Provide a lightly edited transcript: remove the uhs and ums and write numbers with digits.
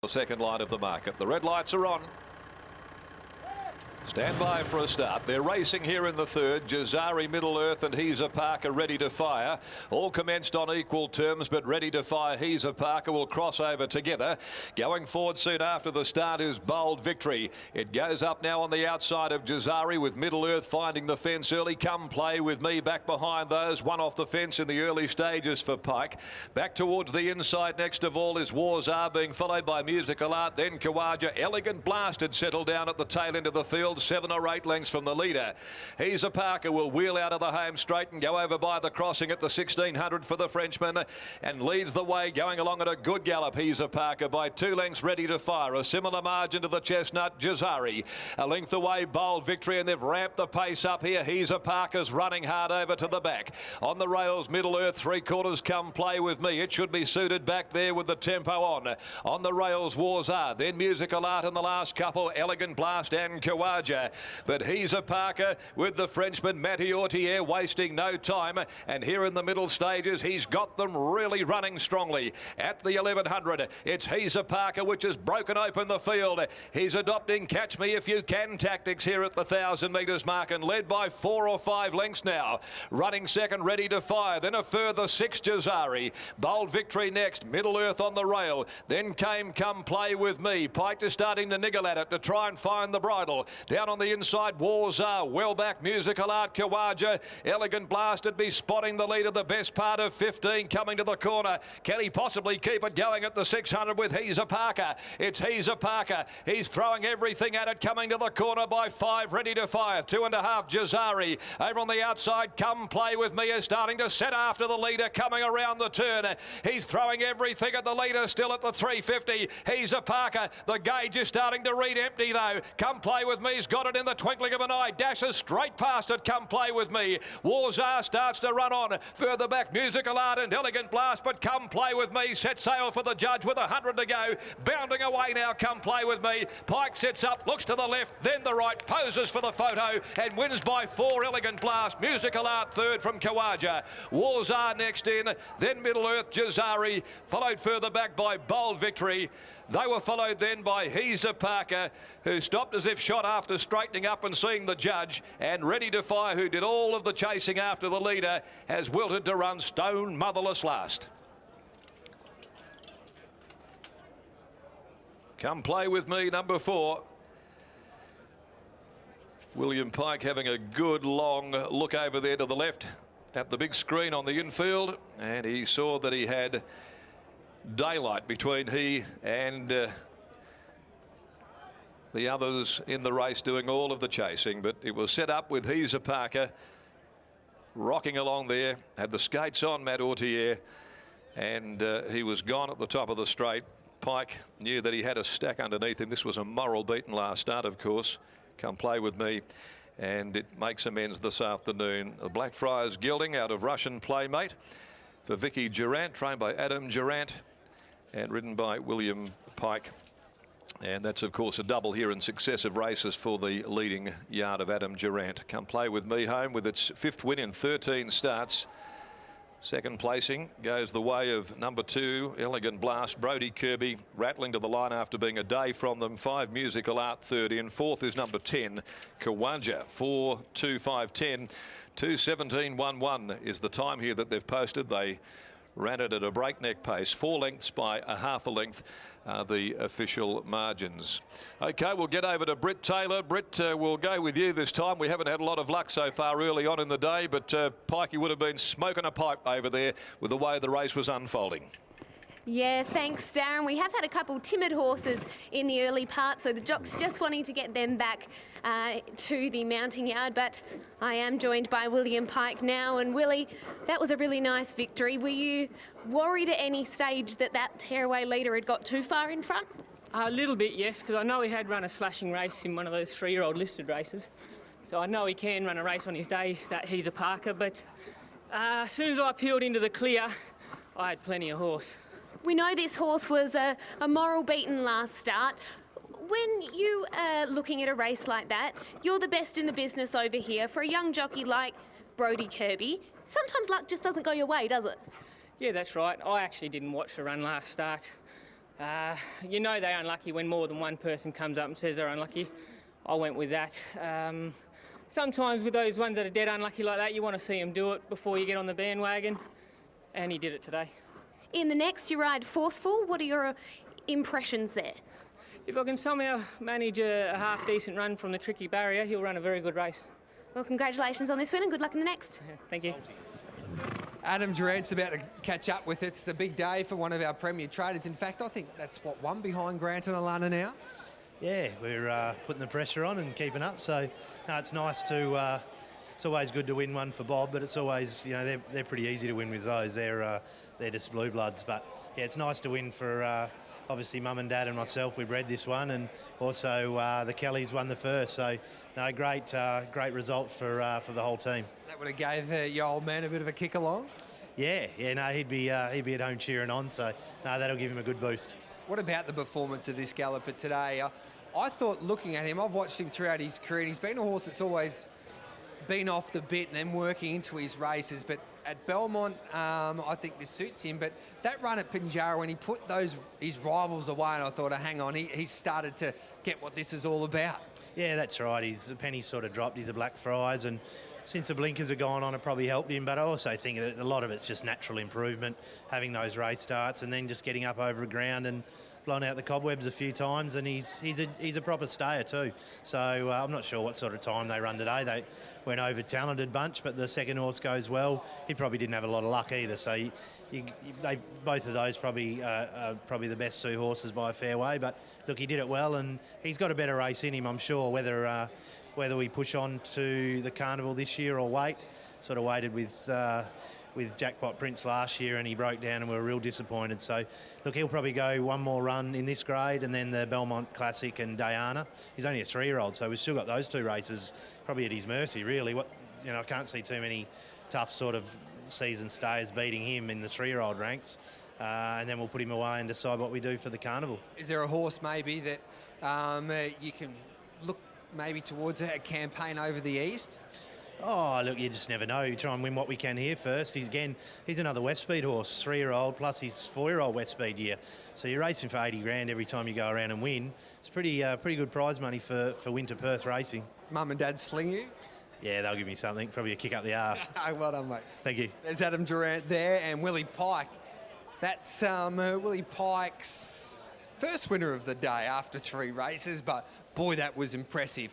The second line of the market. The red lights are on. Stand by for a start. They're racing here in the third. Jazari, Middle Earth and He's a Parker ready to fire. All commenced on equal terms, but ready to fire. He's a Parker will cross over together. Going forward soon after the start is Bold Victory. It goes up now on the outside of Jazari with Middle Earth finding the fence early. Come Play With Me back behind those. One off the fence in the early stages for Pike. Back towards the inside next of all is Wars Are being followed by Musical Art. Then Kawaja. Elegant Blast had settled down at the tail end of the field. 7 or 8 lengths from the leader. He's a Parker will wheel out of the home straight and go over by the crossing at the 1600 for the Frenchman and leads the way going along at a good gallop. He's a Parker by 2 lengths ready to fire. A similar margin to the chestnut Jazari. A length away Bold Victory and they've ramped the pace up here. He's a Parker's running hard over to the back. On the rails Middle Earth 3/4 Come Play With Me. It should be suited back there with the tempo on. On the rails Wars Are. Then Musical Art in the last couple. Elegant Blast and Kawaja. But He's a Parker with the Frenchman Matty Ortier wasting no time. And here in the middle stages, he's got them really running strongly. At the 1100, it's He's a Parker which has broken open the field. He's adopting Catch Me If You Can tactics here at the 1,000 metres mark and led by 4 or 5 lengths now. Running second, ready to fire. Then a further 6 Jazari. Bold Victory next. Middle Earth on the rail. Then came Come Play With Me. Pike just starting to niggle at it to try and find the bridle. Down on the inside, Wars Are well back. Musical Art, Kawaja. Elegant Blast would be spotting the lead of the best part of 15 coming to the corner. Can he possibly keep it going at the 600 with He's a Parker? It's He's a Parker. He's throwing everything at it coming to the corner by 5 ready to fire. 2.5 Jazari. Over on the outside, Come Play With Me is starting to set after the leader coming around the turn. He's throwing everything at the leader still at the 350. He's a Parker. The gauge is starting to read empty though. Come Play With Me's got it in the twinkling of an eye. Dashes straight past it. Come Play With Me. Wars Are starts to run on. Further back, Musical Art and Elegant Blast, but Come Play With Me set sail for the judge with 100 to go. Bounding away now, Come Play With Me. Pike sits up, looks to the left, then the right, poses for the photo and wins by 4. Elegant Blast. Musical Art third from Kawaja. Wars Are next in. Then Middle Earth, Jazari, followed further back by Bold Victory. They were followed then by He's a Parker, who stopped as if shot after straightening up and seeing the judge, and Ready to Fire, who did all of the chasing after the leader, has wilted to run stone motherless last. Come Play With Me, number 4. William Pike having a good long look over there to the left at the big screen on the infield, and he saw that he had daylight between he and the others in the race doing all of the chasing, but it was set up with He's a Parker rocking along there, had the skates on, Matt Ortier, and he was gone at the top of the straight. Pike knew that he had a stack underneath him. This was a moral beaten last start, of course. Come Play With Me, and it makes amends this afternoon. The Blackfriars Gelding out of Russian Playmate for Vicky Durant, trained by Adam Durant and ridden by William Pike. And that's, of course, a double here in successive races for the leading yard of Adam Durant. Come Play With Me home with its 5th win in 13 starts. Second placing goes the way of number 2, Elegant Blast. Brodie Kirby rattling to the line after being a day from them. 5 Musical Art third in. 4th is number 10, Kawaja. 4:2:5:10. 2:17:11 is the time here that they've posted. They ran it at a breakneck pace. 4 lengths by a half a length are the official margins. Okay, we'll get over to Britt Taylor. Britt, we'll go with you this time. We haven't had a lot of luck so far early on in the day, but Pikey would have been smoking a pipe over there with the way the race was unfolding. Yeah, thanks, Darren. We have had a couple timid horses in the early part, so the jock's just wanting to get them back to the mounting yard. But I am joined by William Pike now. And Willie, that was a really nice victory. Were you worried at any stage that that tearaway leader had got too far in front? A little bit, yes, because I know he had run a slashing race in one of those 3-year-old listed races. So I know he can run a race on his day that He's a Parker. But as soon as I peeled into the clear, I had plenty of horse. We know this horse was a moral beaten last start. When you are looking at a race like that, you're the best in the business over here. For a young jockey like Brodie Kirby, sometimes luck just doesn't go your way, does it? Yeah, that's right. I actually didn't watch the run last start. You know they're unlucky when more than one person comes up and says they're unlucky. I went with that. Sometimes with those ones that are dead unlucky like that, you want to see them do it before you get on the bandwagon, and he did it today. In the next, you ride Forceful. What are your impressions there? If I can somehow manage a half-decent run from the tricky barrier, he'll run a very good race. Well, congratulations on this win and good luck in the next. Yeah, thank you. Adam Durant's about to catch up with it. It's a big day for one of our premier traders. In fact, I think that's what, one behind Grant and Alana now? Yeah, we're putting the pressure on and keeping up. So, no, it's nice to. It's always good to win one for Bob, but it's always, you know, they're pretty easy to win with those. They're just blue bloods, but yeah, it's nice to win for obviously Mum and Dad and myself. We bred this one, and also the Kellys won the first. So, no, great result for the whole team. That would have gave your old man a bit of a kick along. Yeah, no, he'd be at home cheering on. So, no, that'll give him a good boost. What about the performance of this galloper today? I thought, looking at him, I've watched him throughout his career, and he's been a horse that's always been off the bit and then working into his races. But at Belmont, I think this suits him. But that run at Pinjarra, when he put his rivals away, and I thought, hang on, he's started to get what this is all about. Yeah, that's right. The penny sort of dropped. He's a black fries, and since the blinkers have gone on, it probably helped him. But I also think that a lot of it's just natural improvement, having those race starts and then just getting up over ground and blown out the cobwebs a few times. And he's a proper stayer too. So I'm not sure what sort of time they run today. They went over talented bunch, but the second horse goes well. He probably didn't have a lot of luck either. So both of those probably are probably the best two horses by a fair way. But look, he did it well, and he's got a better race in him, I'm sure. Whether we push on to the carnival this year or wait. Sort of waited with Jackpot Prince last year, and he broke down and we were real disappointed. So look, he'll probably go one more run in this grade and then the Belmont Classic and Diana. He's only a 3-year-old, so we've still got those two races probably at his mercy, really. I can't see too many tough sort of season stayers beating him in the 3-year-old ranks. And then we'll put him away and decide what we do for the carnival. Is there a horse maybe that you can look maybe towards a campaign over the east? Oh, look, you just never know. You try and win what we can here first. He's another West Speed horse, 3-year-old, plus his 4-year-old West Speed year. So you're racing for 80 grand every time you go around and win. It's pretty good prize money for winter Perth racing. Mum and Dad sling you? Yeah, they'll give me something, probably a kick up the arse. Well done, mate. Thank you. There's Adam Durant there, and Willie Pike. That's Willie Pike's first winner of the day after 3 races, but boy, that was impressive.